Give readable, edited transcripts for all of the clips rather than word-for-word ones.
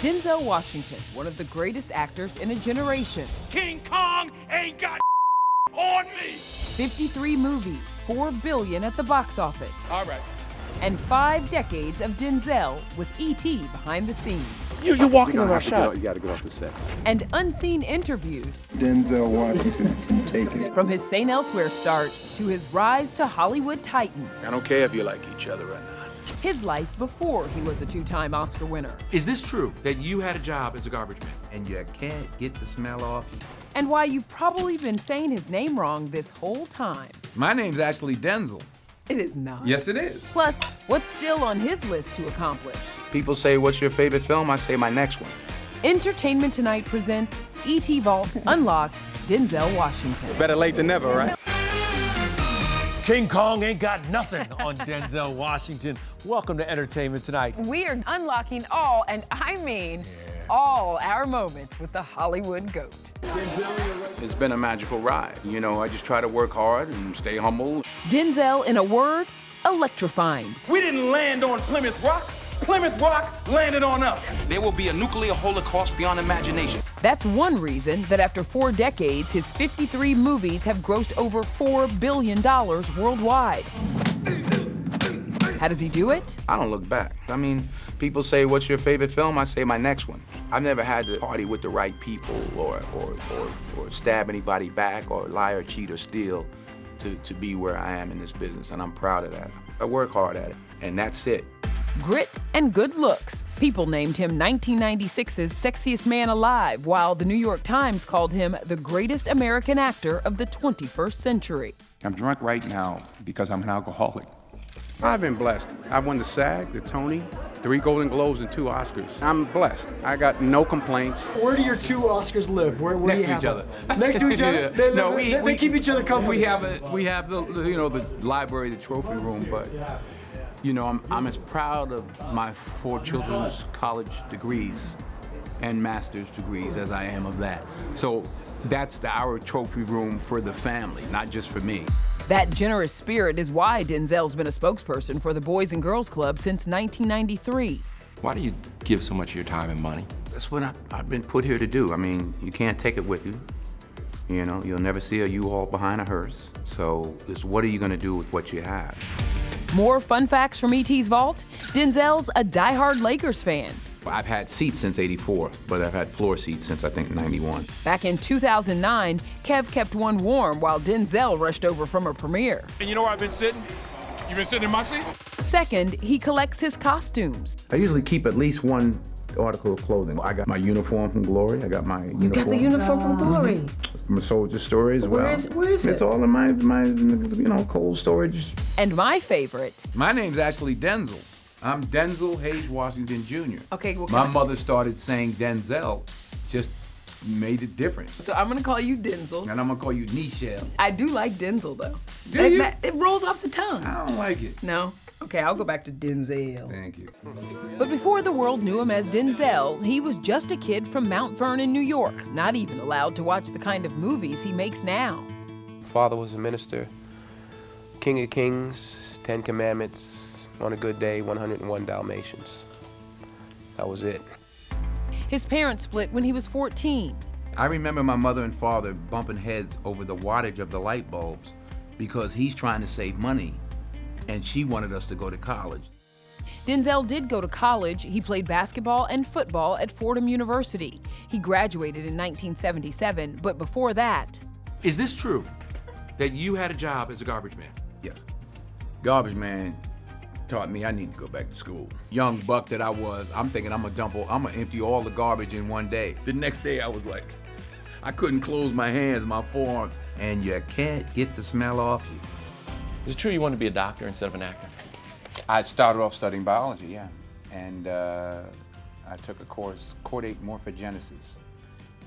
Denzel Washington, one of the greatest actors in a generation. King Kong ain't got on me. 53 movies, $4 billion at the box office. All right. And 5 decades of Denzel with E.T. behind the scenes. You're walking on our shot. You got to get off the set. And unseen interviews. Denzel Washington can take it. From his St. Elsewhere start to his rise to Hollywood titan. I don't care if you like each other or not. His life before he was a 2-time Oscar winner. Is this true that you had a job as a garbage man? And you can't get the smell off you. And why you've probably been saying his name wrong this whole time. My name's actually Denzel. It is not. Yes, it is. Plus, what's still on his list to accomplish? People say, what's your favorite film? I say my next one. Entertainment Tonight presents E.T. Vault Unlocked, Denzel Washington. Better late than never, right? King Kong ain't got nothing on Denzel Washington. Welcome to Entertainment Tonight. We are unlocking all, and I mean all, our moments with the Hollywood GOAT. It's been a magical ride. You know, I just try to work hard and stay humble. Denzel, in a word, electrifying. We didn't land on Plymouth Rock. Plymouth Rock landed on us. There will be a nuclear holocaust beyond imagination. That's one reason that after 4 decades, his 53 movies have grossed over $4 billion worldwide. How does he do it? I don't look back. I mean, people say, what's your favorite film? I say my next one. I've never had to party with the right people or stab anybody back or lie or cheat or steal to be where I am in this business, and I'm proud of that. I work hard at it, and that's it. Grit and good looks. People named him 1996's sexiest man alive, while the New York Times called him the greatest American actor of the 21st century. I'm drunk right now because I'm an alcoholic. I've been blessed. I won the SAG, the Tony, 3 Golden Globes, and 2 Oscars. I'm blessed. I got no complaints. Where do your 2 Oscars live? Where Next do you to have each other. them? Next to each other? Yeah. They keep each other company. We have the the library, the trophy room, but you know, I'm as proud of my 4 children's college degrees and master's degrees as I am of that. So that's our trophy room for the family, not just for me. That generous spirit is why Denzel's been a spokesperson for the Boys and Girls Club since 1993. Why do you give so much of your time and money? That's what I've been put here to do. I mean, you can't take it with you. You know, you'll never see a U-Haul behind a hearse. So it's what are you gonna do with what you have? More fun facts from E.T.'s Vault. Denzel's a diehard Lakers fan. I've had seats since '84, but I've had floor seats since I think '91. Back in 2009, Kev kept one warm while Denzel rushed over from a premiere. And you know where I've been sitting? You been sitting in my seat? Second, he collects his costumes. I usually keep at least one article of clothing. I got my uniform from Glory. I got my uniform. You got the uniform from Glory. From a Soldier Story as well. Where is it? It's all in my cold storage. And my favorite. My name's actually Denzel. I'm Denzel Hayes Washington Jr. Okay, well, my mother started saying Denzel, just made it different. So I'm gonna call you Denzel. And I'm gonna call you Nichelle. I do like Denzel though. Do you? It rolls off the tongue. I don't like it. No? Okay, I'll go back to Denzel. Thank you. But before the world knew him as Denzel, he was just a kid from Mount Vernon, New York, not even allowed to watch the kind of movies he makes now. Father was a minister, King of Kings, 10 Commandments, on a good day, 101 Dalmatians. That was it. His parents split when he was 14. I remember my mother and father bumping heads over the wattage of the light bulbs because he's trying to save money, and she wanted us to go to college. Denzel did go to college. He played basketball and football at Fordham University. He graduated in 1977, but before that... Is this true that you had a job as a garbage man? Yes. Garbage man taught me I need to go back to school. Young buck that I was, I'm thinking I'm gonna empty all the garbage in one day. The next day I was like, I couldn't close my hands, my forearms. And you can't get the smell off you. Is it true you wanted to be a doctor instead of an actor? I started off studying biology, yeah. And I took a course, chordate morphogenesis.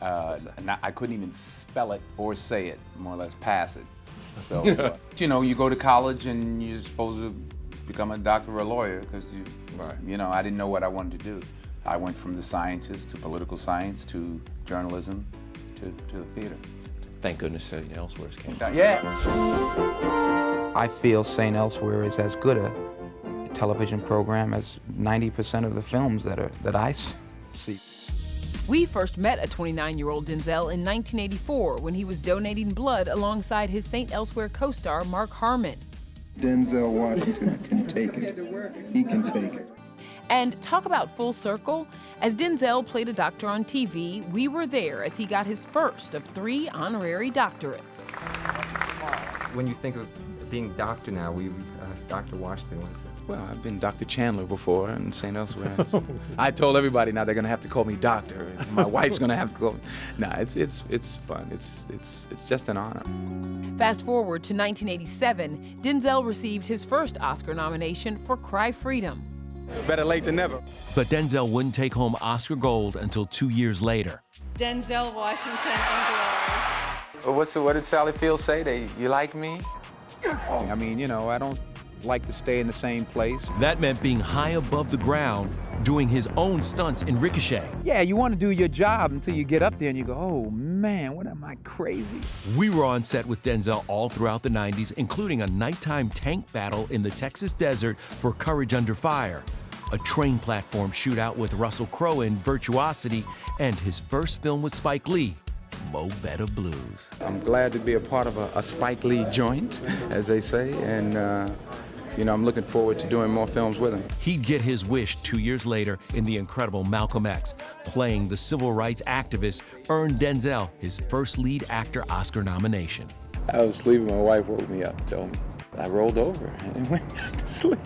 I couldn't even spell it or say it, more or less pass it. So, you know, you go to college and you're supposed to become a doctor or a lawyer because you know, I didn't know what I wanted to do. I went from the sciences to political science to journalism to the theater. Thank goodness St. Elsewhere came. Yeah. I feel St. Elsewhere is as good a television program as 90% of the films that I seat. We first met a 29-year-old Denzel in 1984 when he was donating blood alongside his St. Elsewhere co-star Mark Harmon. Denzel Washington can take it. He can take it. And talk about full circle. As Denzel played a doctor on TV, we were there as he got his first of 3 honorary doctorates. When you think of being doctor now, Dr. Washington was it? Well, I've been Dr. Chandler before in St. Elsewhere. I told everybody now they're gonna have to call me doctor. My wife's gonna have to call me. Nah, it's fun. It's just an honor. Fast forward to 1987, Denzel received his first Oscar nomination for Cry Freedom. Better late than never. But Denzel wouldn't take home Oscar gold until 2 years later. Denzel Washington in glory. What did Sally Field say? You like me? I mean, I don't like to stay in the same place. That meant being high above the ground, doing his own stunts in Ricochet. Yeah, you want to do your job until you get up there and you go, oh man, what am I crazy? We were on set with Denzel all throughout the 90s, including a nighttime tank battle in the Texas desert for Courage Under Fire, a train platform shootout with Russell Crowe in Virtuosity, and his first film with Spike Lee, Mo Better Blues. I'm glad to be a part of a Spike Lee joint, as they say, and I'm looking forward to doing more films with him. He'd get his wish 2 years later in the incredible Malcolm X. Playing the civil rights activist earned Denzel his first lead actor Oscar nomination. I was sleeping, my wife woke me up and told me. I rolled over and went back to sleep.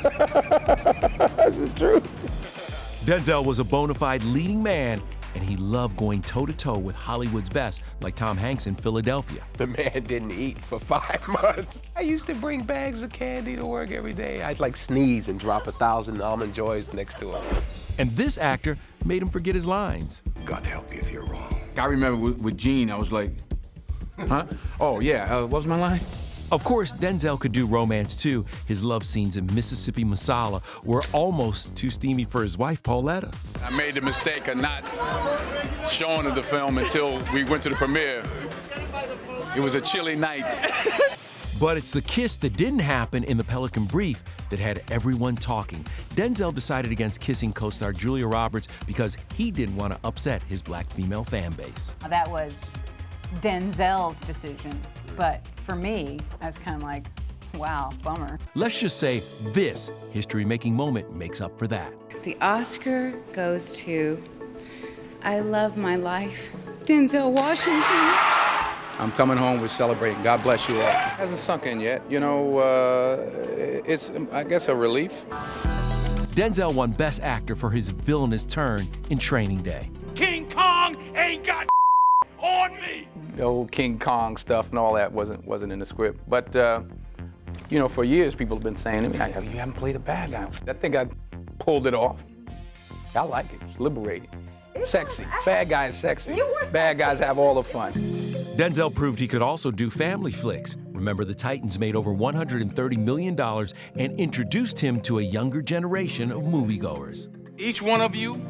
That's the truth. Denzel was a bona fide leading man, and he loved going toe-to-toe with Hollywood's best, like Tom Hanks in Philadelphia. The man didn't eat for 5 months. I used to bring bags of candy to work every day. I'd like sneeze and drop 1,000 Almond Joys next to him. And this actor made him forget his lines. God help you if you're wrong. I remember with Gene, I was like, huh? Oh yeah, what was my line? Of course, Denzel could do romance too. His love scenes in Mississippi Masala were almost too steamy for his wife, Pauletta. I made the mistake of not showing the film until we went to the premiere. It was a chilly night. But it's the kiss that didn't happen in The Pelican Brief that had everyone talking. Denzel decided against kissing co-star Julia Roberts because he didn't want to upset his black female fan base. That was Denzel's decision, but for me, I was kind of like, wow, bummer. Let's just say this history-making moment makes up for that. The Oscar goes to I Love My Life, Denzel Washington. I'm coming home, we're celebrating. God bless you all. Hasn't sunk in yet. It's, I guess, a relief. Denzel won Best Actor for his villainous turn in Training Day. King Kong ain't got on me. The old King Kong stuff and all that wasn't in the script. But, for years, people have been saying to me, you haven't played a bad guy. I think I pulled it off. I like it. It's liberating. Sexy. Bad guy is sexy. Bad guys have all the fun. Denzel proved he could also do family flicks. Remember, the Titans made over $130 million and introduced him to a younger generation of moviegoers. Each one of you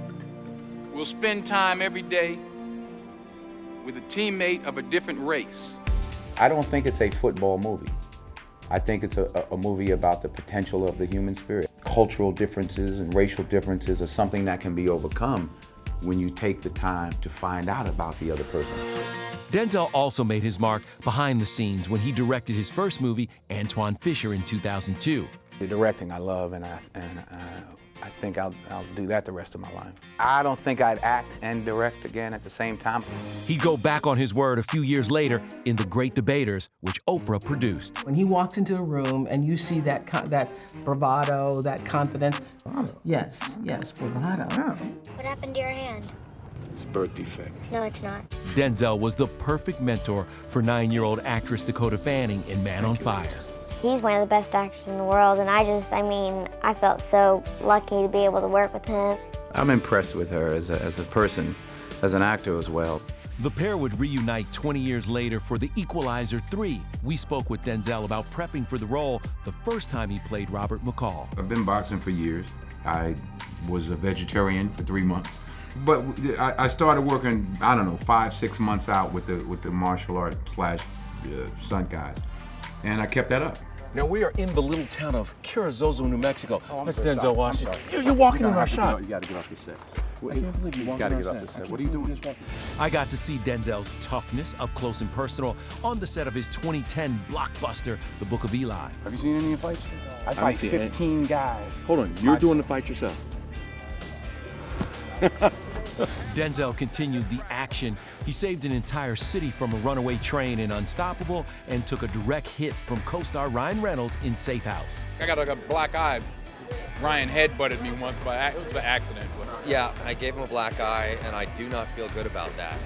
will spend time every day with a teammate of a different race. I don't think it's a football movie. I think it's a movie about the potential of the human spirit. Cultural differences and racial differences are something that can be overcome when you take the time to find out about the other person. Denzel also made his mark behind the scenes when he directed his first movie, Antoine Fisher, in 2002. The directing I love, and I think I'll do that the rest of my life. I don't think I'd act and direct again at the same time. He'd go back on his word a few years later in The Great Debaters, which Oprah produced. When he walks into a room and you see that bravado, that confidence, yes, bravado. What happened to your hand? It's a birth defect. No, it's not. Denzel was the perfect mentor for 9-year-old actress Dakota Fanning in Man on Fire. He's one of the best actors in the world, and I felt so lucky to be able to work with him. I'm impressed with her as a person, as an actor as well. The pair would reunite 20 years later for The Equalizer 3. We spoke with Denzel about prepping for the role the first time he played Robert McCall. I've been boxing for years. I was a vegetarian for 3 months. But I started working, 5-6 months out with the martial art / stunt guys. And I kept that up. Now, we are in the little town of Carrizozo, New Mexico. That's Denzel Washington. You're walking in our shot. You got to get off the set. I can't believe you He's got to get up this set. What are you doing? I got to see Denzel's toughness up close and personal on the set of his 2010 blockbuster, The Book of Eli. Have you seen any of your fights? I fight 15 guys. Hold on, you're doing the fight yourself. Denzel continued the action. He saved an entire city from a runaway train in Unstoppable and took a direct hit from co-star Ryan Reynolds in Safe House. I got like a black eye. Ryan headbutted me once, but it was an accident. Yeah, I gave him a black eye, and I do not feel good about that.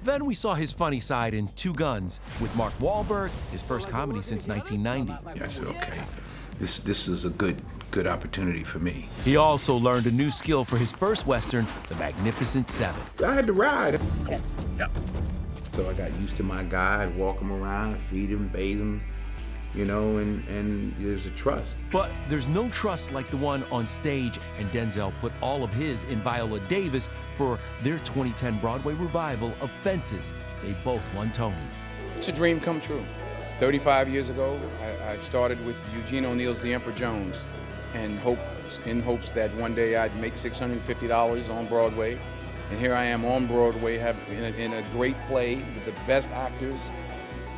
Then we saw his funny side in Two Guns with Mark Wahlberg, his first comedy since 1990. Yeah, I said, okay, this is a good opportunity for me. He also learned a new skill for his first Western, The Magnificent Seven. I had to ride. Yeah. So I got used to my guy. I'd walk him around, I'd feed him, bathe him, you know, and there's a trust. But there's no trust like the one on stage, and Denzel put all of his in Viola Davis for their 2010 Broadway revival of Fences. They both won Tonys. It's a dream come true. 35 years ago, I started with Eugene O'Neill's The Emperor Jones, and in hopes that one day I'd make $650 on Broadway. And here I am on Broadway in a great play with the best actors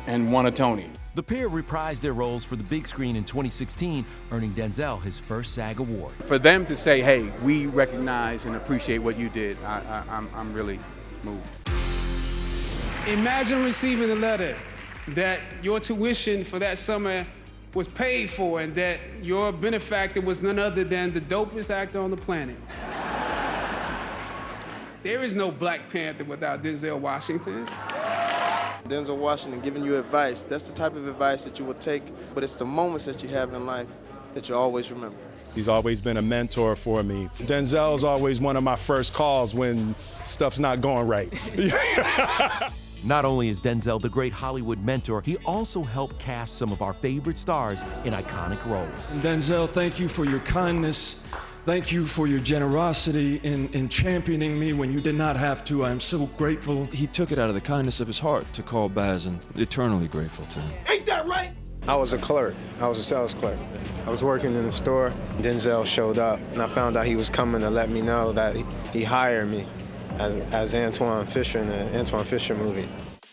and won a Tony. The pair reprised their roles for the big screen in 2016, earning Denzel his first SAG award. For them to say, hey, we recognize and appreciate what you did, I'm really moved. Imagine receiving a letter that your tuition for that summer was paid for and that your benefactor was none other than the dopest actor on the planet. There is no Black Panther without Denzel Washington. Denzel Washington giving you advice, that's the type of advice that you will take, but it's the moments that you have in life that you always remember. He's always been a mentor for me. Denzel's always one of my first calls when stuff's not going right. Not only is Denzel the great Hollywood mentor, he also helped cast some of our favorite stars in iconic roles. Denzel, thank you for your kindness. Thank you for your generosity in championing me when you did not have to. I'm so grateful. He took it out of the kindness of his heart to call Baz, and eternally grateful to him. Ain't that right? I was a clerk. I was a sales clerk. I was working in the store. Denzel showed up, and I found out he was coming to let me know that he hired me as Antoine Fisher in the Antoine Fisher movie.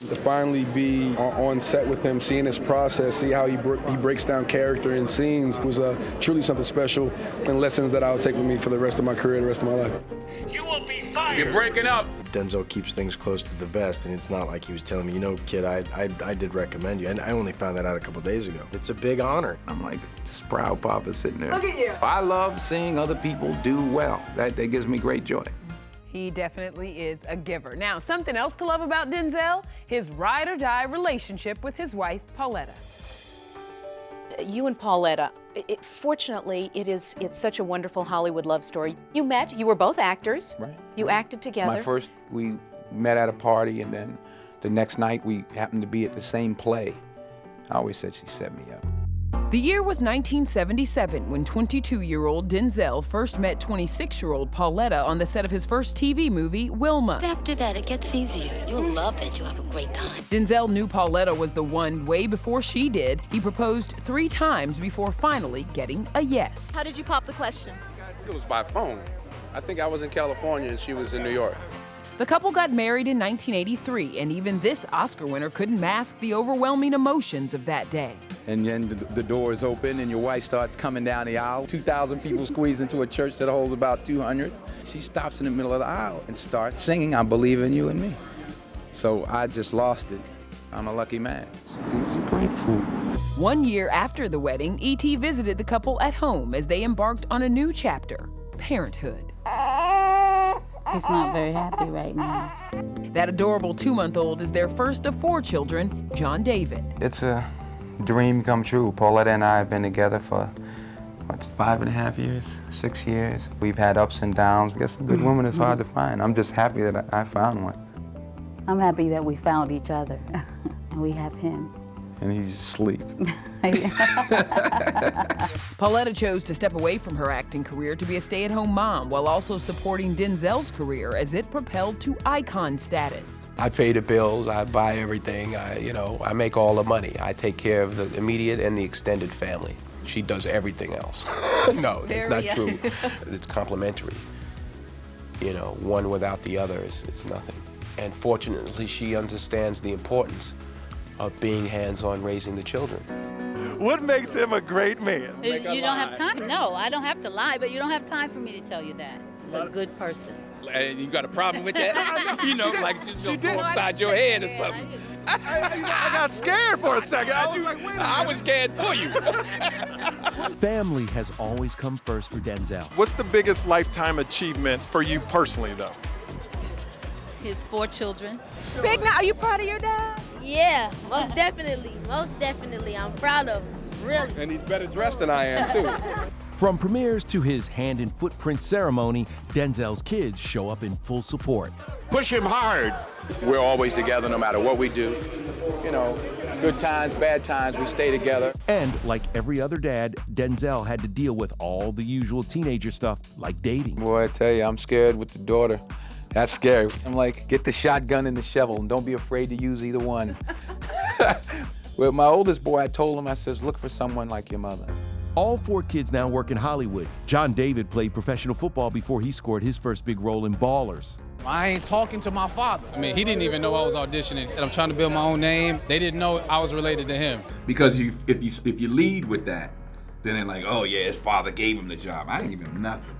To finally be on set with him, seeing his process, see how he breaks down character in scenes was truly something special and lessons that I'll take with me for the rest of my career, the rest of my life. You will be fired. You're breaking up. Denzel keeps things close to the vest, and it's not like he was telling me, you know, kid, I did recommend you, and I only found that out a couple days ago. It's a big honor. I'm like this proud papa sitting there. Look at you. I love seeing other people do well. That gives me great joy. He definitely is a giver. Now, something else to love about Denzel, his ride-or-die relationship with his wife, Pauletta. You and Pauletta, fortunately, it's such a wonderful Hollywood love story. You met, you were both actors. Right. You acted together. We met at a party, and then the next night we happened to be at the same play. I always said she set me up. The year was 1977 when 22-year-old Denzel first met 26-year-old Pauletta on the set of his first TV movie, Wilma. After that, it gets easier. You'll love it. You'll have a great time. Denzel knew Pauletta was the one way before she did. He proposed 3 times before finally getting a yes. How did you pop the question? It was by phone. I think I was in California and she was in New York. The couple got married in 1983, and even this Oscar winner couldn't mask the overwhelming emotions of that day. And then the doors open and your wife starts coming down the aisle. 2,000 people squeezed into a church that holds about 200. She stops in the middle of the aisle and starts singing, I Believe in You and Me. So I just lost it. I'm a lucky man. It's grateful. 1 year after the wedding, E.T. visited the couple at home as they embarked on a new chapter, parenthood. He's not very happy right now. That adorable 2-month-old is their first of 4 children, John David. It's a dream come true. Pauletta and I have been together for, 5.5 years, 6 years. We've had ups and downs. I guess a good woman is hard to find. I'm just happy that I found one. I'm happy that we found each other, and we have him. And he's asleep. Pauletta chose to step away from her acting career to be a stay-at-home mom while also supporting Denzel's career as it propelled to icon status. I pay the bills, I buy everything, I make all the money. I take care of the immediate and the extended family. She does everything else. No, it's not true. It's complimentary. You know, one without the other is nothing. And fortunately, she understands the importance of being hands-on raising the children. What makes him a great man? You don't have time. No, I don't have to lie, but you don't have time for me to tell you that. He's a good person. And you got a problem with that? You know, like she's gonna go upside your head or something. I got scared for a second. I was scared for you. Family has always come first for Denzel. What's the biggest lifetime achievement for you personally, though? His 4 children. Big now, are you proud of your dad? Yeah, most definitely. Most definitely. I'm proud of him, really. And he's better dressed than I am, too. From premieres to his hand and footprint ceremony, Denzel's kids show up in full support. Push him hard. We're always together no matter what we do. You know, good times, bad times, we stay together. And like every other dad, Denzel had to deal with all the usual teenager stuff like dating. Boy, I tell you, I'm scared with the daughter. That's scary. I'm like, get the shotgun and the shovel and don't be afraid to use either one. With my oldest boy, I told him, I says, look for someone like your mother. All 4 kids now work in Hollywood. John David played professional football before he scored his first big role in Ballers. I ain't talking to my father. I mean, he didn't even know I was auditioning, and I'm trying to build my own name. They didn't know I was related to him. Because if you lead with that, then they're like, oh yeah, his father gave him the job. I didn't give him nothing.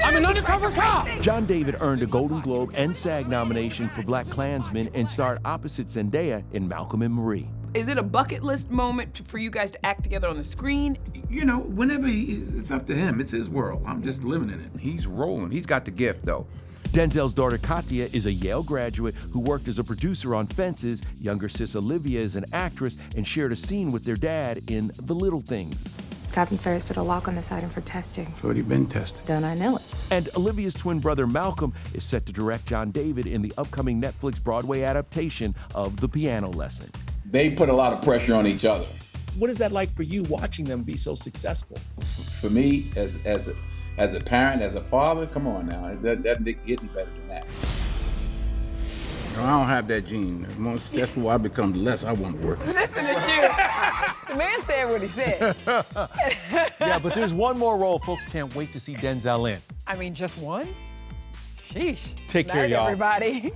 I'm an undercover cop. John David earned a Golden Globe and SAG nomination for Black Klansman and starred opposite Zendaya in Malcolm and Marie. Is it a bucket list moment for you guys to act together on the screen? You know, whenever it's up to him, it's his world. I'm just living in it. He's rolling. He's got the gift, though. Denzel's daughter Katya is a Yale graduate who worked as a producer on Fences. Younger sis Olivia is an actress and shared a scene with their dad in The Little Things. Captain Ferris put a lock on this item for testing. It's already been tested. Don't I know it? And Olivia's twin brother Malcolm is set to direct John David in the upcoming Netflix Broadway adaptation of The Piano Lesson. They put a lot of pressure on each other. What is that like for you watching them be so successful? For me, as a parent, as a father, come on now, it doesn't get any better than that. No, I don't have that gene. That's why I become the less I want to work. Listen to you. The man said what he said. Yeah, but there's one more role folks can't wait to see Denzel in. I mean, just one? Sheesh. Take care, y'all. Everybody.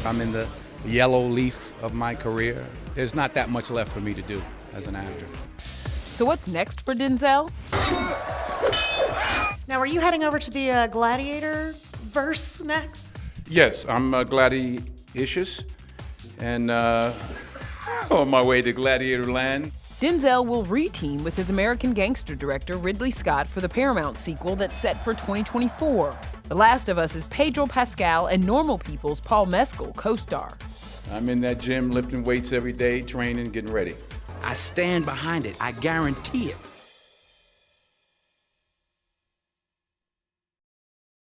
I'm in the yellow leaf of my career. There's not that much left for me to do as an actor. So what's next for Denzel? Now, are you heading over to the Gladiator verse next? Yes, I'm gladiatious and on my way to Gladiator Land. Denzel will re-team with his American Gangster director Ridley Scott for the Paramount sequel that's set for 2024. The Last of Us is Pedro Pascal and Normal People's Paul Mescal co-star. I'm in that gym lifting weights every day, training, getting ready. I stand behind it. I guarantee it.